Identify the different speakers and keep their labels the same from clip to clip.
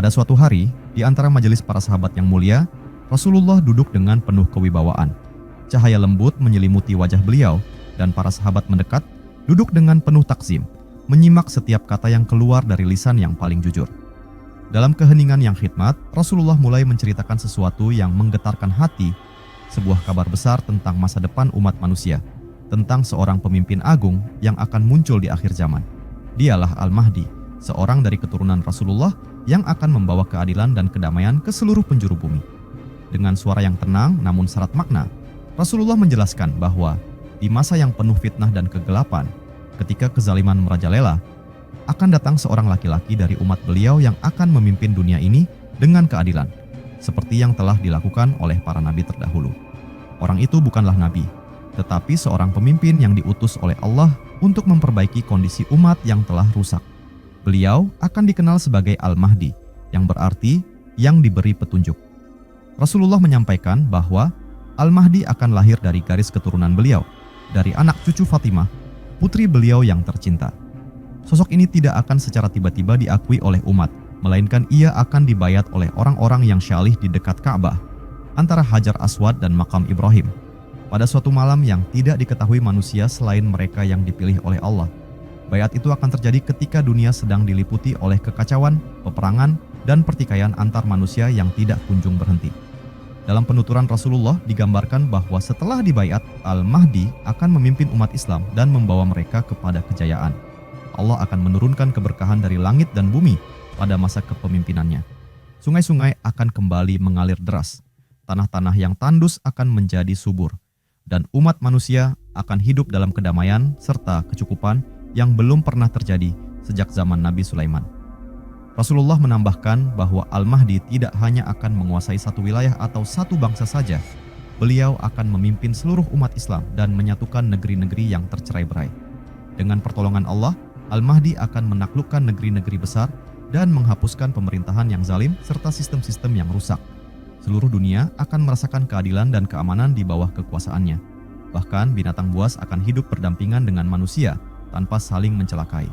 Speaker 1: Pada suatu hari, di antara majelis para sahabat yang mulia, Rasulullah duduk dengan penuh kewibawaan. Cahaya lembut menyelimuti wajah beliau, dan para sahabat mendekat, duduk dengan penuh takzim, menyimak setiap kata yang keluar dari lisan yang paling jujur. Dalam keheningan yang khidmat, Rasulullah mulai menceritakan sesuatu yang menggetarkan hati, sebuah kabar besar tentang masa depan umat manusia, tentang seorang pemimpin agung yang akan muncul di akhir zaman. Dialah Al-Mahdi, seorang dari keturunan Rasulullah yang akan membawa keadilan dan kedamaian ke seluruh penjuru bumi. Dengan suara yang tenang namun syarat makna, Rasulullah menjelaskan bahwa di masa yang penuh fitnah dan kegelapan, ketika kezaliman merajalela, akan datang seorang laki-laki dari umat beliau yang akan memimpin dunia ini dengan keadilan, seperti yang telah dilakukan oleh para nabi terdahulu. Orang itu bukanlah nabi, tetapi seorang pemimpin yang diutus oleh Allah untuk memperbaiki kondisi umat yang telah rusak. Beliau akan dikenal sebagai Al-Mahdi, yang berarti yang diberi petunjuk. Rasulullah menyampaikan bahwa Al-Mahdi akan lahir dari garis keturunan beliau, dari anak cucu Fatimah, putri beliau yang tercinta. Sosok ini tidak akan secara tiba-tiba diakui oleh umat, melainkan ia akan dibayat oleh orang-orang yang syalih di dekat Ka'bah, antara Hajar Aswad dan Makam Ibrahim, pada suatu malam yang tidak diketahui manusia selain mereka yang dipilih oleh Allah. Bayat itu akan terjadi ketika dunia sedang diliputi oleh kekacauan, peperangan, dan pertikaian antar manusia yang tidak kunjung berhenti. Dalam penuturan Rasulullah digambarkan bahwa setelah dibayat, Al-Mahdi akan memimpin umat Islam dan membawa mereka kepada kejayaan. Allah akan menurunkan keberkahan dari langit dan bumi pada masa kepemimpinannya. Sungai-sungai akan kembali mengalir deras. Tanah-tanah yang tandus akan menjadi subur. Dan umat manusia akan hidup dalam kedamaian serta kecukupan yang belum pernah terjadi sejak zaman Nabi Sulaiman. Rasulullah menambahkan bahwa Al-Mahdi tidak hanya akan menguasai satu wilayah atau satu bangsa saja. Beliau akan memimpin seluruh umat Islam dan menyatukan negeri-negeri yang tercerai-berai. Dengan pertolongan Allah, Al-Mahdi akan menaklukkan negeri-negeri besar dan menghapuskan pemerintahan yang zalim serta sistem-sistem yang rusak. Seluruh dunia akan merasakan keadilan dan keamanan di bawah kekuasaannya. Bahkan binatang buas akan hidup berdampingan dengan manusia tanpa saling mencelakai.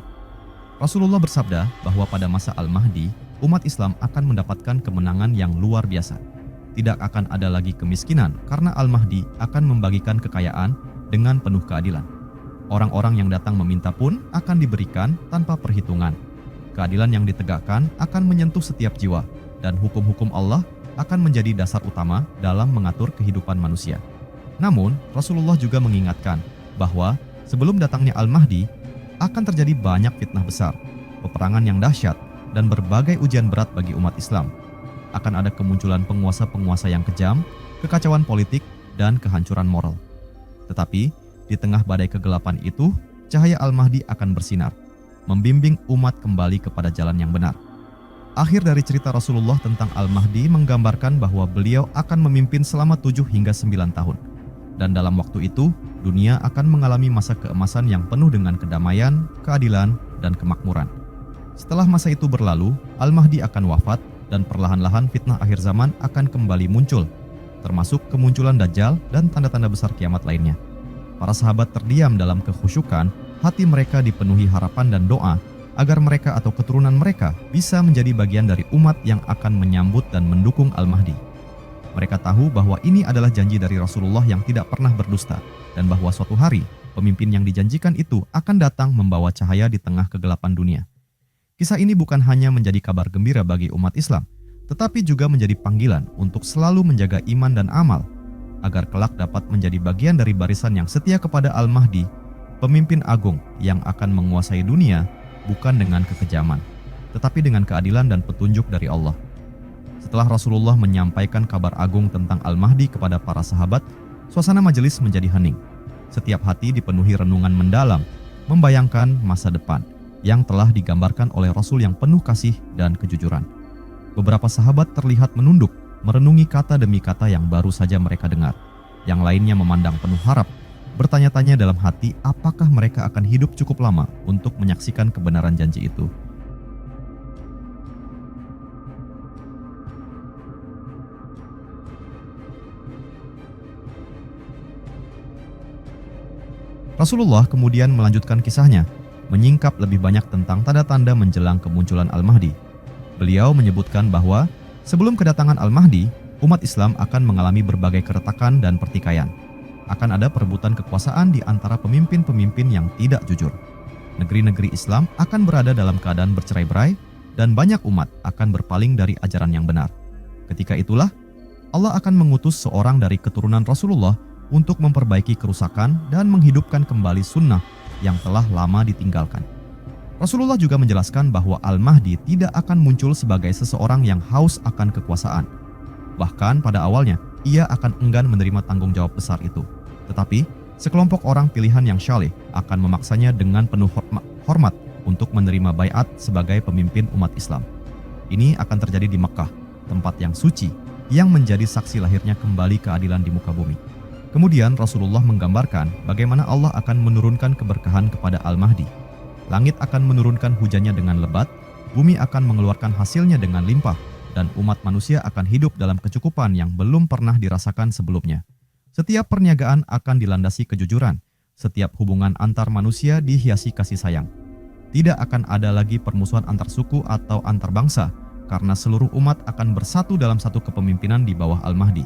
Speaker 1: Rasulullah bersabda bahwa pada masa Al-Mahdi, umat Islam akan mendapatkan kemenangan yang luar biasa. Tidak akan ada lagi kemiskinan karena Al-Mahdi akan membagikan kekayaan dengan penuh keadilan. Orang-orang yang datang meminta pun akan diberikan tanpa perhitungan. Keadilan yang ditegakkan akan menyentuh setiap jiwa, dan hukum-hukum Allah akan menjadi dasar utama dalam mengatur kehidupan manusia. Namun, Rasulullah juga mengingatkan bahwa sebelum datangnya Al-Mahdi, akan terjadi banyak fitnah besar, peperangan yang dahsyat, dan berbagai ujian berat bagi umat Islam. Akan ada kemunculan penguasa-penguasa yang kejam, kekacauan politik, dan kehancuran moral. Tetapi, di tengah badai kegelapan itu, cahaya Al-Mahdi akan bersinar, membimbing umat kembali kepada jalan yang benar. Akhir dari cerita Rasulullah tentang Al-Mahdi menggambarkan bahwa beliau akan memimpin selama 7 hingga 9 tahun. Dan dalam waktu itu, dunia akan mengalami masa keemasan yang penuh dengan kedamaian, keadilan, dan kemakmuran. Setelah masa itu berlalu, Al-Mahdi akan wafat dan perlahan-lahan fitnah akhir zaman akan kembali muncul, termasuk kemunculan Dajjal dan tanda-tanda besar kiamat lainnya. Para sahabat terdiam dalam kekhusyukan, hati mereka dipenuhi harapan dan doa agar mereka atau keturunan mereka bisa menjadi bagian dari umat yang akan menyambut dan mendukung Al-Mahdi. Mereka tahu bahwa ini adalah janji dari Rasulullah yang tidak pernah berdusta, dan bahwa suatu hari pemimpin yang dijanjikan itu akan datang membawa cahaya di tengah kegelapan dunia. Kisah ini bukan hanya menjadi kabar gembira bagi umat Islam, tetapi juga menjadi panggilan untuk selalu menjaga iman dan amal, agar kelak dapat menjadi bagian dari barisan yang setia kepada Al-Mahdi, pemimpin agung yang akan menguasai dunia bukan dengan kekejaman, tetapi dengan keadilan dan petunjuk dari Allah. Setelah Rasulullah menyampaikan kabar agung tentang Al-Mahdi kepada para sahabat, suasana majelis menjadi hening. Setiap hati dipenuhi renungan mendalam, membayangkan masa depan yang telah digambarkan oleh Rasul yang penuh kasih dan kejujuran. Beberapa sahabat terlihat menunduk, merenungi kata demi kata yang baru saja mereka dengar. Yang lainnya memandang penuh harap, bertanya-tanya dalam hati apakah mereka akan hidup cukup lama untuk menyaksikan kebenaran janji itu. Rasulullah kemudian melanjutkan kisahnya, menyingkap lebih banyak tentang tanda-tanda menjelang kemunculan Al-Mahdi. Beliau menyebutkan bahwa sebelum kedatangan Al-Mahdi, umat Islam akan mengalami berbagai keretakan dan pertikaian. Akan ada perebutan kekuasaan di antara pemimpin-pemimpin yang tidak jujur. Negeri-negeri Islam akan berada dalam keadaan bercerai-berai dan banyak umat akan berpaling dari ajaran yang benar. Ketika itulah, Allah akan mengutus seorang dari keturunan Rasulullah untuk memperbaiki kerusakan dan menghidupkan kembali sunnah yang telah lama ditinggalkan. Rasulullah juga menjelaskan bahwa Al-Mahdi tidak akan muncul sebagai seseorang yang haus akan kekuasaan. Bahkan pada awalnya, ia akan enggan menerima tanggung jawab besar itu. Tetapi, sekelompok orang pilihan yang syalih akan memaksanya dengan penuh hormat untuk menerima baiat sebagai pemimpin umat Islam. Ini akan terjadi di Mekah, tempat yang suci, yang menjadi saksi lahirnya kembali keadilan di muka bumi. Kemudian Rasulullah menggambarkan bagaimana Allah akan menurunkan keberkahan kepada Al-Mahdi. Langit akan menurunkan hujannya dengan lebat, bumi akan mengeluarkan hasilnya dengan limpah, dan umat manusia akan hidup dalam kecukupan yang belum pernah dirasakan sebelumnya. Setiap perniagaan akan dilandasi kejujuran, setiap hubungan antar manusia dihiasi kasih sayang. Tidak akan ada lagi permusuhan antar suku atau antar bangsa, karena seluruh umat akan bersatu dalam satu kepemimpinan di bawah Al-Mahdi.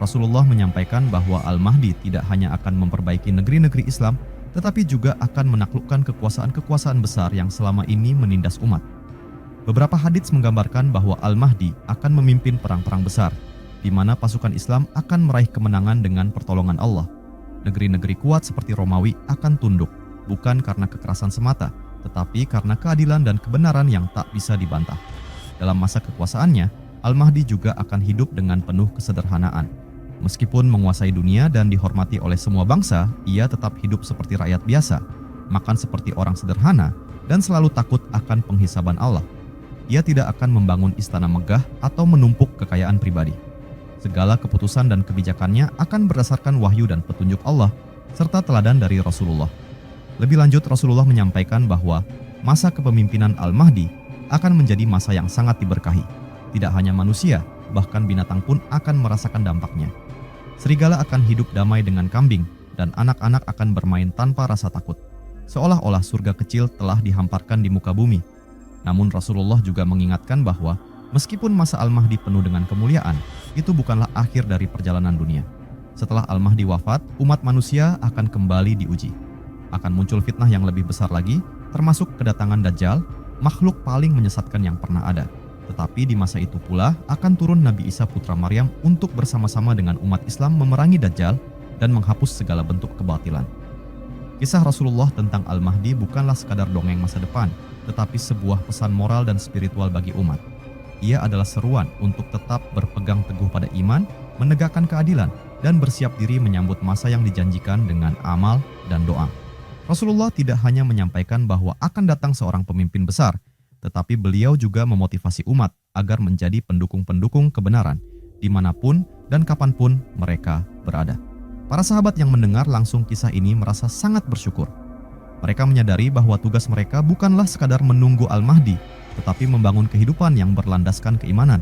Speaker 1: Rasulullah menyampaikan bahwa Al-Mahdi tidak hanya akan memperbaiki negeri-negeri Islam, tetapi juga akan menaklukkan kekuasaan-kekuasaan besar yang selama ini menindas umat. Beberapa hadits menggambarkan bahwa Al-Mahdi akan memimpin perang-perang besar, di mana pasukan Islam akan meraih kemenangan dengan pertolongan Allah. Negeri-negeri kuat seperti Romawi akan tunduk, bukan karena kekerasan semata, tetapi karena keadilan dan kebenaran yang tak bisa dibantah. Dalam masa kekuasaannya, Al-Mahdi juga akan hidup dengan penuh kesederhanaan. Meskipun menguasai dunia dan dihormati oleh semua bangsa, ia tetap hidup seperti rakyat biasa, makan seperti orang sederhana, dan selalu takut akan penghisaban Allah. Ia tidak akan membangun istana megah atau menumpuk kekayaan pribadi. Segala keputusan dan kebijakannya akan berdasarkan wahyu dan petunjuk Allah, serta teladan dari Rasulullah. Lebih lanjut, Rasulullah menyampaikan bahwa masa kepemimpinan Al-Mahdi akan menjadi masa yang sangat diberkahi. Tidak hanya manusia, bahkan binatang pun akan merasakan dampaknya. Serigala akan hidup damai dengan kambing, dan anak-anak akan bermain tanpa rasa takut. Seolah-olah surga kecil telah dihamparkan di muka bumi. Namun Rasulullah juga mengingatkan bahwa meskipun masa Al-Mahdi penuh dengan kemuliaan, itu bukanlah akhir dari perjalanan dunia. Setelah Al-Mahdi wafat, umat manusia akan kembali diuji. Akan muncul fitnah yang lebih besar lagi, termasuk kedatangan Dajjal, makhluk paling menyesatkan yang pernah ada. Tetapi di masa itu pula akan turun Nabi Isa putra Maryam untuk bersama-sama dengan umat Islam memerangi Dajjal dan menghapus segala bentuk kebatilan. Kisah Rasulullah tentang Al-Mahdi bukanlah sekadar dongeng masa depan, tetapi sebuah pesan moral dan spiritual bagi umat. Ia adalah seruan untuk tetap berpegang teguh pada iman, menegakkan keadilan, dan bersiap diri menyambut masa yang dijanjikan dengan amal dan doa. Rasulullah tidak hanya menyampaikan bahwa akan datang seorang pemimpin besar, tetapi beliau juga memotivasi umat agar menjadi pendukung-pendukung kebenaran, dimanapun dan kapanpun mereka berada. Para sahabat yang mendengar langsung kisah ini merasa sangat bersyukur. Mereka menyadari bahwa tugas mereka bukanlah sekadar menunggu Al-Mahdi, tetapi membangun kehidupan yang berlandaskan keimanan,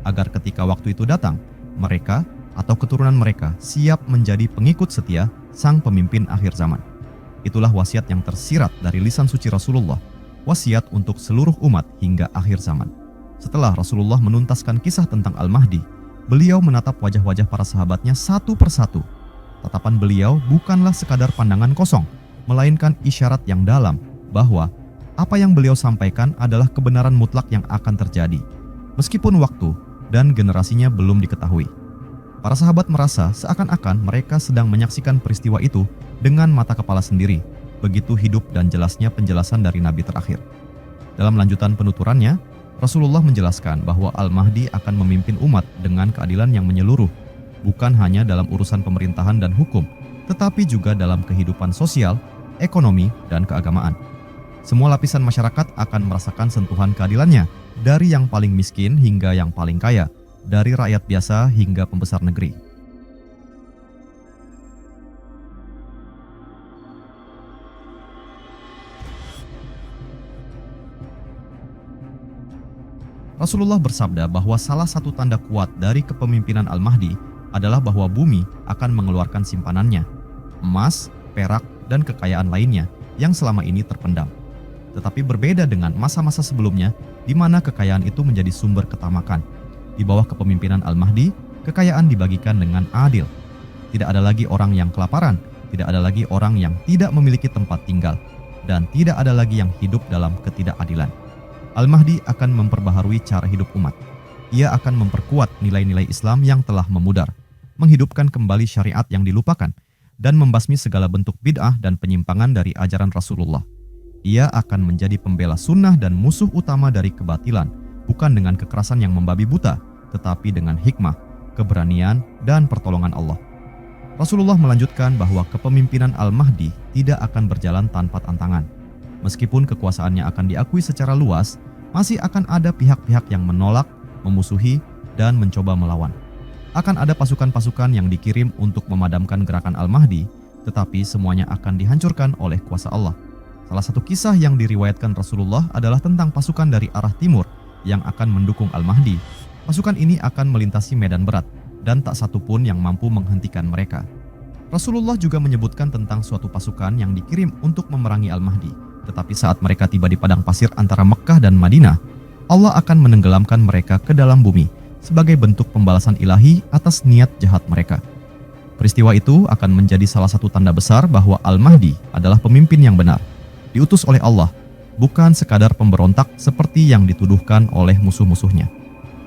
Speaker 1: agar ketika waktu itu datang, mereka atau keturunan mereka siap menjadi pengikut setia sang pemimpin akhir zaman. Itulah wasiat yang tersirat dari lisan suci Rasulullah, wasiat untuk seluruh umat hingga akhir zaman. Setelah Rasulullah menuntaskan kisah tentang Al-Mahdi, beliau menatap wajah-wajah para sahabatnya satu persatu. Tatapan beliau bukanlah sekadar pandangan kosong, melainkan isyarat yang dalam bahwa apa yang beliau sampaikan adalah kebenaran mutlak yang akan terjadi, meskipun waktu dan generasinya belum diketahui. Para sahabat merasa seakan-akan mereka sedang menyaksikan peristiwa itu dengan mata kepala sendiri, begitu hidup dan jelasnya penjelasan dari Nabi terakhir. Dalam lanjutan penuturannya, Rasulullah menjelaskan bahwa Al-Mahdi akan memimpin umat dengan keadilan yang menyeluruh, bukan hanya dalam urusan pemerintahan dan hukum, tetapi juga dalam kehidupan sosial, ekonomi, dan keagamaan. Semua lapisan masyarakat akan merasakan sentuhan keadilannya, dari yang paling miskin hingga yang paling kaya, dari rakyat biasa hingga pembesar negeri. Rasulullah bersabda bahwa salah satu tanda kuat dari kepemimpinan Al-Mahdi adalah bahwa bumi akan mengeluarkan simpanannya, emas, perak, dan kekayaan lainnya yang selama ini terpendam. Tetapi berbeda dengan masa-masa sebelumnya, di mana kekayaan itu menjadi sumber ketamakan. Di bawah kepemimpinan Al-Mahdi, kekayaan dibagikan dengan adil. Tidak ada lagi orang yang kelaparan, tidak ada lagi orang yang tidak memiliki tempat tinggal, dan tidak ada lagi yang hidup dalam ketidakadilan. Al-Mahdi akan memperbaharui cara hidup umat. Ia akan memperkuat nilai-nilai Islam yang telah memudar, menghidupkan kembali syariat yang dilupakan, dan membasmi segala bentuk bid'ah dan penyimpangan dari ajaran Rasulullah. Ia akan menjadi pembela sunnah dan musuh utama dari kebatilan, bukan dengan kekerasan yang membabi buta, tetapi dengan hikmah, keberanian, dan pertolongan Allah. Rasulullah melanjutkan bahwa kepemimpinan Al-Mahdi tidak akan berjalan tanpa tantangan. Meskipun kekuasaannya akan diakui secara luas, masih akan ada pihak-pihak yang menolak, memusuhi, dan mencoba melawan. Akan ada pasukan-pasukan yang dikirim untuk memadamkan gerakan Al-Mahdi, tetapi semuanya akan dihancurkan oleh kuasa Allah. Salah satu kisah yang diriwayatkan Rasulullah adalah tentang pasukan dari arah timur yang akan mendukung Al-Mahdi. Pasukan ini akan melintasi medan berat, dan tak satu pun yang mampu menghentikan mereka. Rasulullah juga menyebutkan tentang suatu pasukan yang dikirim untuk memerangi Al-Mahdi. Tetapi saat mereka tiba di padang pasir antara Mekkah dan Madinah, Allah akan menenggelamkan mereka ke dalam bumi sebagai bentuk pembalasan ilahi atas niat jahat mereka. Peristiwa itu akan menjadi salah satu tanda besar bahwa Al-Mahdi adalah pemimpin yang benar, diutus oleh Allah, bukan sekadar pemberontak seperti yang dituduhkan oleh musuh-musuhnya.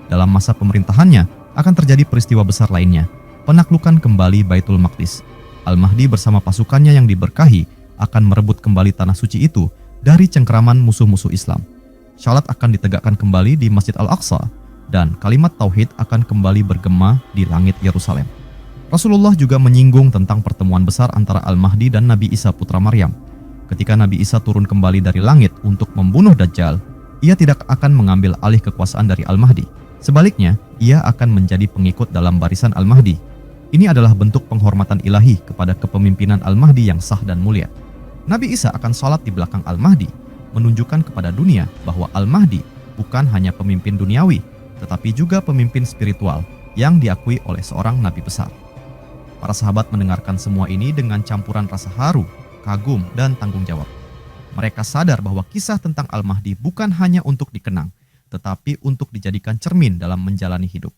Speaker 1: Dalam masa pemerintahannya, akan terjadi peristiwa besar lainnya, penaklukan kembali Baitul Maqdis. Al-Mahdi bersama pasukannya yang diberkahi akan merebut kembali tanah suci itu dari cengkraman musuh-musuh Islam. Syalat akan ditegakkan kembali di Masjid Al-Aqsa, dan kalimat Tauhid akan kembali bergema di langit Yerusalem. Rasulullah juga menyinggung tentang pertemuan besar antara Al-Mahdi dan Nabi Isa putra Maryam. Ketika Nabi Isa turun kembali dari langit untuk membunuh Dajjal, ia tidak akan mengambil alih kekuasaan dari Al-Mahdi. Sebaliknya, ia akan menjadi pengikut dalam barisan Al-Mahdi. Ini adalah bentuk penghormatan ilahi kepada kepemimpinan Al-Mahdi yang sah dan mulia. Nabi Isa akan salat di belakang Al-Mahdi, menunjukkan kepada dunia bahwa Al-Mahdi bukan hanya pemimpin duniawi, tetapi juga pemimpin spiritual yang diakui oleh seorang nabi besar. Para sahabat mendengarkan semua ini dengan campuran rasa haru, kagum, dan tanggung jawab. Mereka sadar bahwa kisah tentang Al-Mahdi bukan hanya untuk dikenang, tetapi untuk dijadikan cermin dalam menjalani hidup.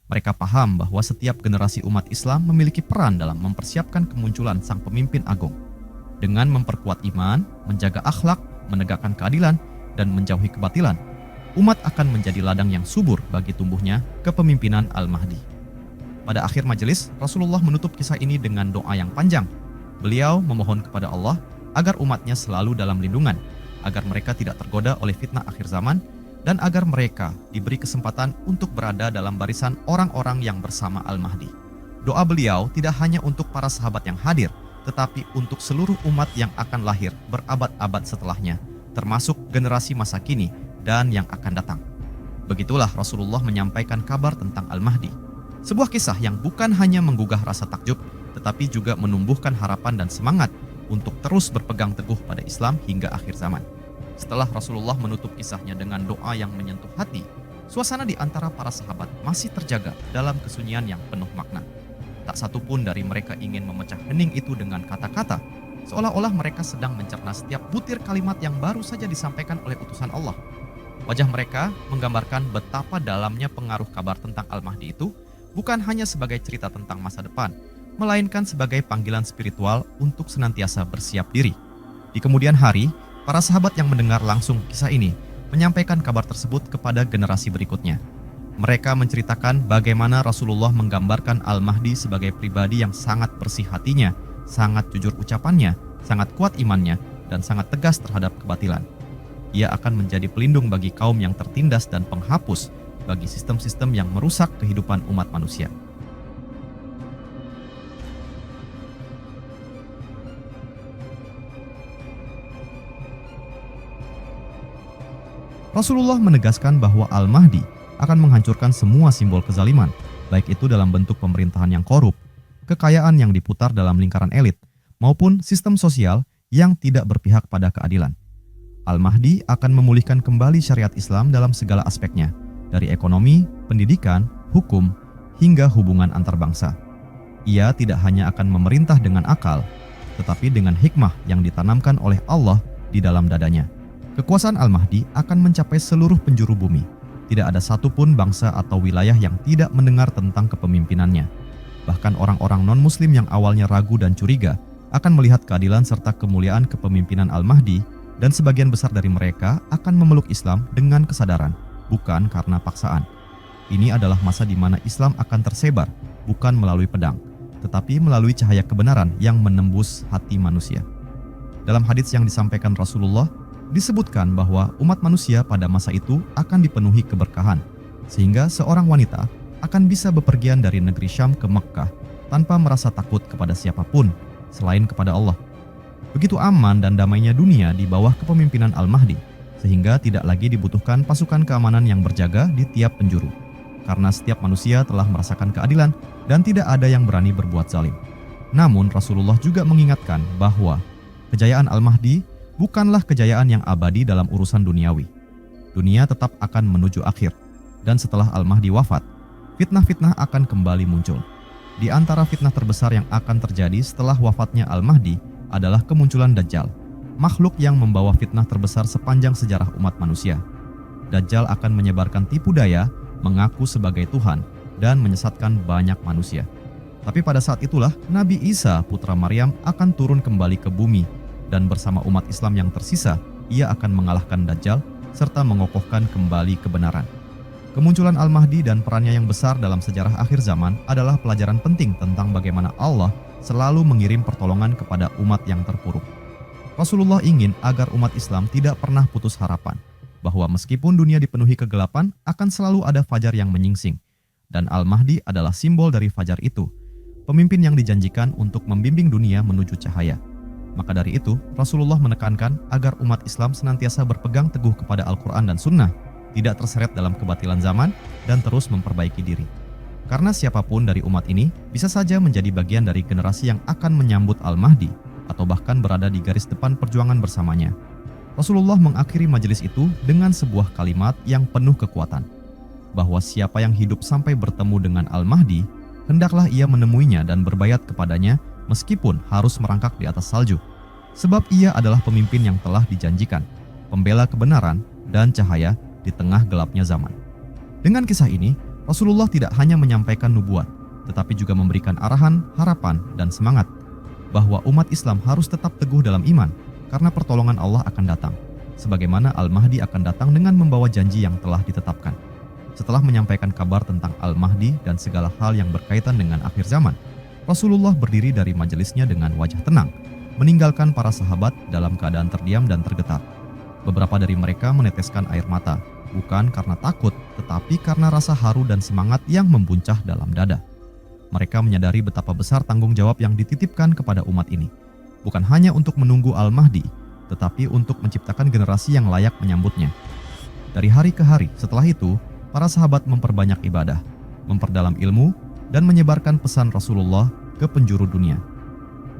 Speaker 1: Mereka paham bahwa setiap generasi umat Islam memiliki peran dalam mempersiapkan kemunculan sang pemimpin agung. Dengan memperkuat iman, menjaga akhlak, menegakkan keadilan, dan menjauhi kebatilan, umat akan menjadi ladang yang subur bagi tumbuhnya kepemimpinan Al-Mahdi. Pada akhir majelis, Rasulullah menutup kisah ini dengan doa yang panjang. Beliau memohon kepada Allah agar umatnya selalu dalam lindungan, agar mereka tidak tergoda oleh fitnah akhir zaman, dan agar mereka diberi kesempatan untuk berada dalam barisan orang-orang yang bersama Al-Mahdi. Doa beliau tidak hanya untuk para sahabat yang hadir, tetapi untuk seluruh umat yang akan lahir berabad-abad setelahnya, termasuk generasi masa kini dan yang akan datang. Begitulah Rasulullah menyampaikan kabar tentang Al-Mahdi. Sebuah kisah yang bukan hanya menggugah rasa takjub, tetapi juga menumbuhkan harapan dan semangat untuk terus berpegang teguh pada Islam hingga akhir zaman. Setelah Rasulullah menutup kisahnya dengan doa yang menyentuh hati, suasana di antara para sahabat masih terjaga dalam kesunyian yang penuh makna. Tak satu pun dari mereka ingin memecah hening itu dengan kata-kata, seolah-olah mereka sedang mencerna setiap butir kalimat yang baru saja disampaikan oleh utusan Allah. Wajah mereka menggambarkan betapa dalamnya pengaruh kabar tentang Al-Mahdi itu bukan hanya sebagai cerita tentang masa depan, melainkan sebagai panggilan spiritual untuk senantiasa bersiap diri. Di kemudian hari, para sahabat yang mendengar langsung kisah ini menyampaikan kabar tersebut kepada generasi berikutnya. Mereka menceritakan bagaimana Rasulullah menggambarkan Al-Mahdi sebagai pribadi yang sangat bersih hatinya, sangat jujur ucapannya, sangat kuat imannya, dan sangat tegas terhadap kebatilan. Ia akan menjadi pelindung bagi kaum yang tertindas dan penghapus bagi sistem-sistem yang merusak kehidupan umat manusia. Rasulullah menegaskan bahwa Al-Mahdi akan menghancurkan semua simbol kezaliman, baik itu dalam bentuk pemerintahan yang korup, kekayaan yang diputar dalam lingkaran elit, maupun sistem sosial yang tidak berpihak pada keadilan. Al-Mahdi akan memulihkan kembali syariat Islam dalam segala aspeknya, dari ekonomi, pendidikan, hukum, hingga hubungan antar bangsa. Ia tidak hanya akan memerintah dengan akal, tetapi dengan hikmah yang ditanamkan oleh Allah di dalam dadanya. Kekuasaan Al-Mahdi akan mencapai seluruh penjuru bumi. Tidak ada satupun bangsa atau wilayah yang tidak mendengar tentang kepemimpinannya. Bahkan orang-orang non-muslim yang awalnya ragu dan curiga akan melihat keadilan serta kemuliaan kepemimpinan Al-Mahdi, dan sebagian besar dari mereka akan memeluk Islam dengan kesadaran, bukan karena paksaan. Ini adalah masa di mana Islam akan tersebar, bukan melalui pedang, tetapi melalui cahaya kebenaran yang menembus hati manusia. Dalam hadits yang disampaikan Rasulullah, disebutkan bahwa umat manusia pada masa itu akan dipenuhi keberkahan, sehingga seorang wanita akan bisa bepergian dari negeri Syam ke Mekkah tanpa merasa takut kepada siapapun selain kepada Allah. Begitu aman dan damainya dunia di bawah kepemimpinan Al-Mahdi, sehingga tidak lagi dibutuhkan pasukan keamanan yang berjaga di tiap penjuru, karena setiap manusia telah merasakan keadilan dan tidak ada yang berani berbuat zalim. Namun Rasulullah juga mengingatkan bahwa kejayaan Al-Mahdi bukanlah kejayaan yang abadi dalam urusan duniawi. Dunia tetap akan menuju akhir, dan setelah Al-Mahdi wafat, fitnah-fitnah akan kembali muncul. Di antara fitnah terbesar yang akan terjadi setelah wafatnya Al-Mahdi adalah kemunculan Dajjal, makhluk yang membawa fitnah terbesar sepanjang sejarah umat manusia. Dajjal akan menyebarkan tipu daya, mengaku sebagai Tuhan, dan menyesatkan banyak manusia. Tapi pada saat itulah Nabi Isa, putra Maryam, akan turun kembali ke bumi, dan bersama umat Islam yang tersisa, ia akan mengalahkan Dajjal serta mengokohkan kembali kebenaran. Kemunculan Al-Mahdi dan perannya yang besar dalam sejarah akhir zaman adalah pelajaran penting tentang bagaimana Allah selalu mengirim pertolongan kepada umat yang terpuruk. Rasulullah ingin agar umat Islam tidak pernah putus harapan, bahwa meskipun dunia dipenuhi kegelapan, akan selalu ada fajar yang menyingsing, dan Al-Mahdi adalah simbol dari fajar itu, pemimpin yang dijanjikan untuk membimbing dunia menuju cahaya. Maka dari itu, Rasulullah menekankan agar umat Islam senantiasa berpegang teguh kepada Al-Quran dan Sunnah, tidak terseret dalam kebatilan zaman, dan terus memperbaiki diri. Karena siapapun dari umat ini bisa saja menjadi bagian dari generasi yang akan menyambut Al-Mahdi, atau bahkan berada di garis depan perjuangan bersamanya. Rasulullah mengakhiri majelis itu dengan sebuah kalimat yang penuh kekuatan, bahwa siapa yang hidup sampai bertemu dengan Al-Mahdi, hendaklah ia menemuinya dan berbayat kepadanya meskipun harus merangkak di atas salju. Sebab ia adalah pemimpin yang telah dijanjikan, pembela kebenaran dan cahaya di tengah gelapnya zaman. Dengan kisah ini, Rasulullah tidak hanya menyampaikan nubuat, tetapi juga memberikan arahan, harapan, dan semangat bahwa umat Islam harus tetap teguh dalam iman, karena pertolongan Allah akan datang, sebagaimana Al-Mahdi akan datang dengan membawa janji yang telah ditetapkan. Setelah menyampaikan kabar tentang Al-Mahdi dan segala hal yang berkaitan dengan akhir zaman, Rasulullah berdiri dari majelisnya dengan wajah tenang, meninggalkan para sahabat dalam keadaan terdiam dan tergetar. Beberapa dari mereka meneteskan air mata, bukan karena takut, tetapi karena rasa haru dan semangat yang membuncah dalam dada. Mereka menyadari betapa besar tanggung jawab yang dititipkan kepada umat ini, bukan hanya untuk menunggu Al-Mahdi, tetapi untuk menciptakan generasi yang layak menyambutnya. Dari hari ke hari setelah itu, para sahabat memperbanyak ibadah, memperdalam ilmu, dan menyebarkan pesan Rasulullah ke penjuru dunia.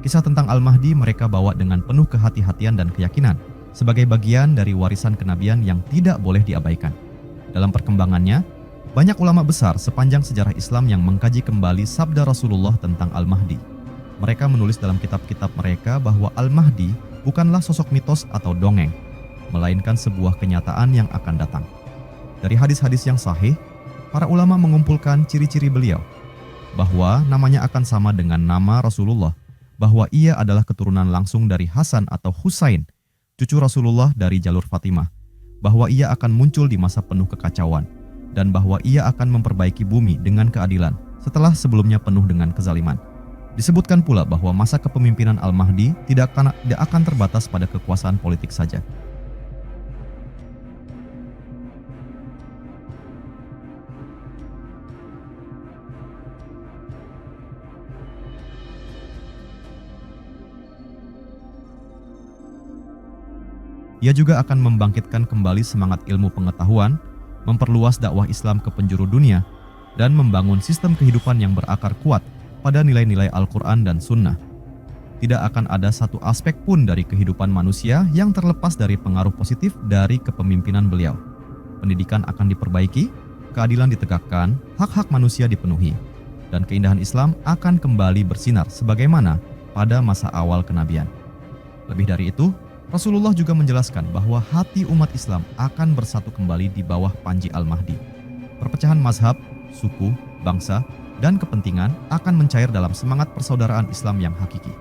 Speaker 1: Kisah tentang Al-Mahdi mereka bawa dengan penuh kehati-hatian dan keyakinan, sebagai bagian dari warisan kenabian yang tidak boleh diabaikan. Dalam perkembangannya, banyak ulama besar sepanjang sejarah Islam yang mengkaji kembali sabda Rasulullah tentang Al-Mahdi. Mereka menulis dalam kitab-kitab mereka bahwa Al-Mahdi bukanlah sosok mitos atau dongeng, melainkan sebuah kenyataan yang akan datang. Dari hadis-hadis yang sahih, para ulama mengumpulkan ciri-ciri beliau, bahwa namanya akan sama dengan nama Rasulullah, bahwa ia adalah keturunan langsung dari Hasan atau Husain, cucu Rasulullah dari jalur Fatimah, bahwa ia akan muncul di masa penuh kekacauan, dan bahwa ia akan memperbaiki bumi dengan keadilan setelah sebelumnya penuh dengan kezaliman. Disebutkan pula bahwa masa kepemimpinan Al-Mahdi tidak akan terbatas pada kekuasaan politik saja. Ia juga akan membangkitkan kembali semangat ilmu pengetahuan, memperluas dakwah Islam ke penjuru dunia, dan membangun sistem kehidupan yang berakar kuat pada nilai-nilai Al-Quran dan Sunnah. Tidak akan ada satu aspek pun dari kehidupan manusia yang terlepas dari pengaruh positif dari kepemimpinan beliau. Pendidikan akan diperbaiki, keadilan ditegakkan, hak-hak manusia dipenuhi, dan keindahan Islam akan kembali bersinar sebagaimana pada masa awal kenabian. Lebih dari itu, Rasulullah juga menjelaskan bahwa hati umat Islam akan bersatu kembali di bawah panji Al-Mahdi. Perpecahan mazhab, suku, bangsa, dan kepentingan akan mencair dalam semangat persaudaraan Islam yang hakiki.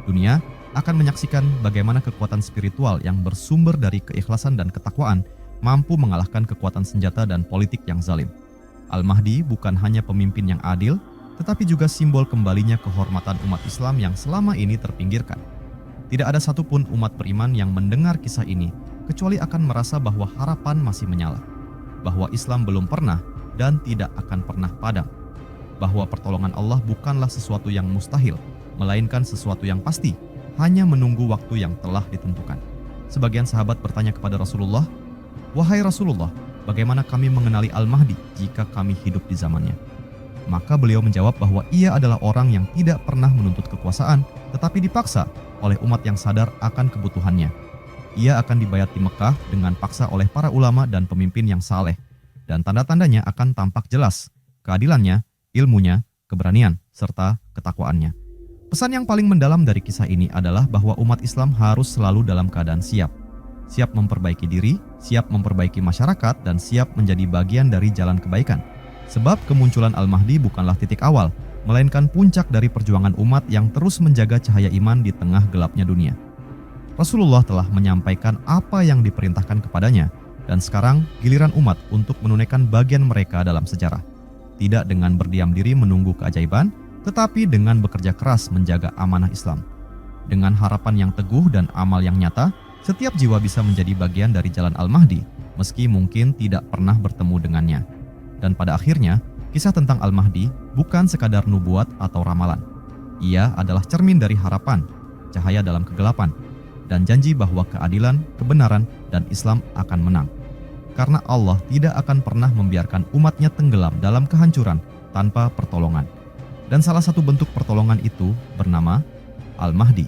Speaker 1: Dunia akan menyaksikan bagaimana kekuatan spiritual yang bersumber dari keikhlasan dan ketakwaan mampu mengalahkan kekuatan senjata dan politik yang zalim. Al-Mahdi bukan hanya pemimpin yang adil, tetapi juga simbol kembalinya kehormatan umat Islam yang selama ini terpinggirkan. Tidak ada satupun umat beriman yang mendengar kisah ini kecuali akan merasa bahwa harapan masih menyala, bahwa Islam belum pernah dan tidak akan pernah padam, bahwa pertolongan Allah bukanlah sesuatu yang mustahil, melainkan sesuatu yang pasti, hanya menunggu waktu yang telah ditentukan. Sebagian sahabat bertanya kepada Rasulullah, "Wahai Rasulullah, bagaimana kami mengenali Al-Mahdi jika kami hidup di zamannya?" Maka beliau menjawab bahwa ia adalah orang yang tidak pernah menuntut kekuasaan, tetapi dipaksa oleh umat yang sadar akan kebutuhannya. Ia akan dibayat di Mekah dengan paksa oleh para ulama dan pemimpin yang saleh, dan tanda-tandanya akan tampak jelas, keadilannya, ilmunya, keberanian, serta ketakwaannya. Pesan yang paling mendalam dari kisah ini adalah bahwa umat Islam harus selalu dalam keadaan siap. Siap memperbaiki diri, siap memperbaiki masyarakat, dan siap menjadi bagian dari jalan kebaikan. Sebab kemunculan Al-Mahdi bukanlah titik awal, melainkan puncak dari perjuangan umat yang terus menjaga cahaya iman di tengah gelapnya dunia. Rasulullah telah menyampaikan apa yang diperintahkan kepadanya, dan sekarang giliran umat untuk menunaikan bagian mereka dalam sejarah. Tidak dengan berdiam diri menunggu keajaiban, tetapi dengan bekerja keras menjaga amanah Islam. Dengan harapan yang teguh dan amal yang nyata, setiap jiwa bisa menjadi bagian dari jalan Al-Mahdi, meski mungkin tidak pernah bertemu dengannya. Dan pada akhirnya, kisah tentang Al-Mahdi bukan sekadar nubuat atau ramalan. Ia adalah cermin dari harapan, cahaya dalam kegelapan, dan janji bahwa keadilan, kebenaran, dan Islam akan menang. Karena Allah tidak akan pernah membiarkan umatnya tenggelam dalam kehancuran tanpa pertolongan. Dan salah satu bentuk pertolongan itu bernama Al-Mahdi.